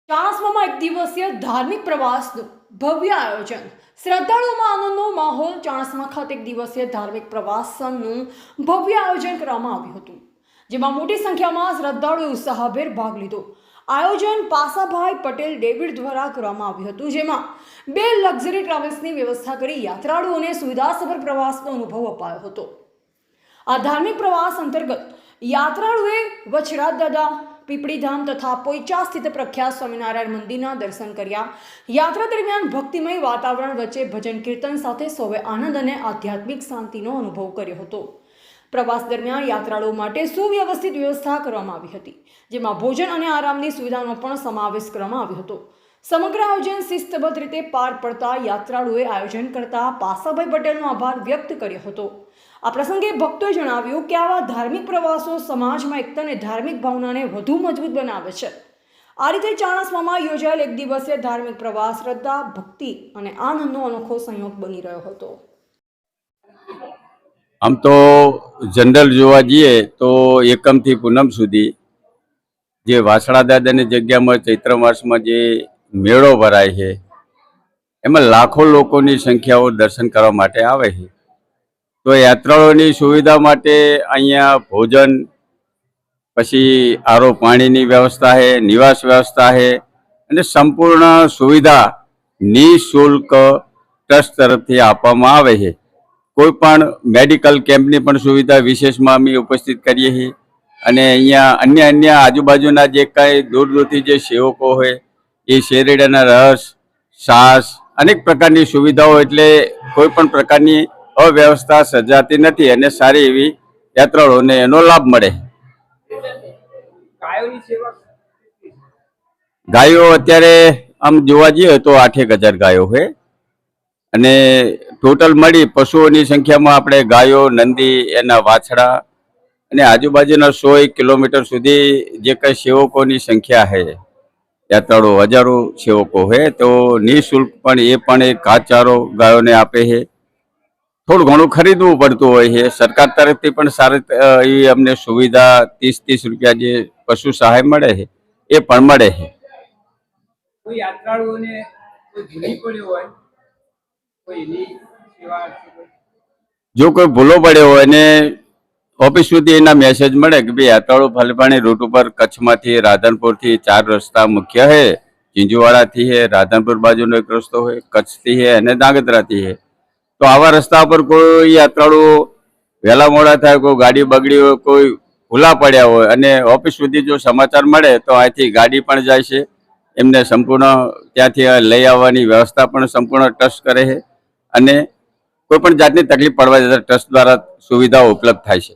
ચાણસ્મામાં એક દિવસીય ધાર્મિક પ્રવાસનું ભવ્ય આયોજન. શ્રદ્ધાળુઓમાં આનંદનો માહોલ. ચાણસ્મા ખાતે એક દિવસીય ધાર્મિક પ્રવાસનનું ભવ્ય આયોજન કરવામાં આવ્યું હતું, જેમાં મોટી સંખ્યામાં શ્રદ્ધાળુઓએ ઉત્સાહભેર ભાગ લીધો. આયોજન પાસાભાઈ પટેલ ડેવિડ દ્વારા કરવામાં આવ્યું હતું, જેમાં 2 લક્ઝરી ટ્રાવેલ્સની વ્યવસ્થા કરી યાત્રાળુઓને સુવિધાસભર પ્રવાસનો અનુભવ અપાયો હતો. આ ધાર્મિક પ્રવાસ અંતર્ગત યાત્રાળુએ વચરાજ દાદા, પીપળીધામ તથા પોઈચા સ્થિત પ્રખ્યાત સ્વામિનારાયણ મંદિરના દર્શન કર્યા. યાત્રા દરમિયાન ભક્તિમય વાતાવરણ વચ્ચે ભજન કીર્તન સાથે સૌએ આનંદ અને આધ્યાત્મિક શાંતિનો અનુભવ કર્યો હતો. પ્રવાસ દરમિયાન યાત્રાળુઓ માટે સુવ્યવસ્થિત વ્યવસ્થા કરવામાં આવી હતી, જેમાં ભોજન અને આરામની સુવિધાનો પણ સમાવેશ કરવામાં આવ્યો હતો. સમગ્ર આયોજન શિસ્તબદ્ધ રીતે પાર પડતા યાત્રાળુઓએ આયોજન કરતા પાસાભાઈ પટેલનો આભાર વ્યક્ત કર્યો હતો. આ પ્રસંગે ભક્તોએ જણાવ્યું કે આવા ધાર્મિક પ્રવાસો સમાજમાં એકતા અને ધાર્મિક ભાવનાને વધુ મજબૂત બનાવે છે. આ રીતે ચાણસ્મામાં યોજાયેલ એક દિવસીય ધાર્મિક પ્રવાસ શ્રદ્ધા, ભક્તિ અને આનંદનો અનોખો સંયોગ બની રહ્યો હતો. આમ તો જનરલ જોવા જઈએ તો એકમથી પૂનમ સુધી જે વાસણા દાદાની જગ્યામાં ચૈત્ર માસમાં જે મેળો ભરાય છે, એમાં લાખો લોકોની સંખ્યાઓ દર્શન કરવા માટે આવે છે. તો યાત્રાળુઓની સુવિધા માટે અહીંયા ભોજન, પછી આરો પાણીની વ્યવસ્થા છે, નિવાસ વ્યવસ્થા છે અને સંપૂર્ણ સુવિધા નિઃશુલ્ક ટ્રસ્ટ તરફથી આપવામાં આવે છે. કોઈ પણ મેડિકલ કેમ્પની પણ સુવિધા વિશેષમાં અમે ઉપસ્થિત કરીએ છીએ. અને અહીંયા અન્ય આજુબાજુના જે કાંઈ દૂર દૂરથી જે સેવકો હોય એ શેરડીના રસ, છાશ, અનેક પ્રકારની સુવિધાઓ, એટલે કોઈ પણ પ્રકારની અવ્યવસ્થા સર્જાતી નથી અને સારી એવી યાત્રાળુઓને એનો લાભ મળે. ગાયો અત્યારે આમ જોવા જઈએ તો 8,000 ગાયો છે અને ટોટલ મળી પશુઓની સંખ્યામાં આપણે ગાયો, નંદી, એના વાછડા અને આજુબાજુના 100 કિલોમીટર સુધી જે કંઈ સેવકોની સંખ્યા છે, યાત્રાળુઓ હજારો સેવકો છે, તો નિઃશુલ્ક પણ એક ઘાસચારો ગાયોને આપે છે. થોડું ઘણું ખરીદવું પડતું હોય છે. સરકાર તરફથી પણ સારી એવી અમને સુવિધા 30 રૂપિયા જે પશુ સહાય મળે છે એ પણ મળે છે. કોઈ યાત્રાળુઓને કોઈ ભૂલી પડ્યો હોય, કોઈ એની સેવા, જો કોઈ ભૂલો પડ્યો હોય ને ઓફિસ સુધી એના મેસેજ મળે કે ભાઈ યાત્રાળુ ફલપાણી રૂટ ઉપર કચ્છમાંથી રાધનપુરથી 4 રસ્તા મુખ્ય છે. ચીંજુવાડાથી છે, રાધનપુર બાજુનો એક રસ્તો હોય, કચ્છથી છે અને ધાંગધ્રાથી છે. તો આવા રસ્તા પર કોઈ યાત્રાળુ વહેલા મોડા થાય, કોઈ ગાડી બગડી હોય, કોઈ ભૂલા પડ્યા હોય અને ઓફિસ સુધી જો સમાચાર મળે તો અહીંથી ગાડી પણ જાય છે. એમને સંપૂર્ણ ત્યાંથી લઈ આવવાની વ્યવસ્થા પણ સંપૂર્ણ ટ્રસ્ટ કરે છે અને કોઈ પણ જાતની તકલીફ પડવા જતા ટ્રસ્ટ દ્વારા સુવિધાઓ ઉપલબ્ધ થાય છે.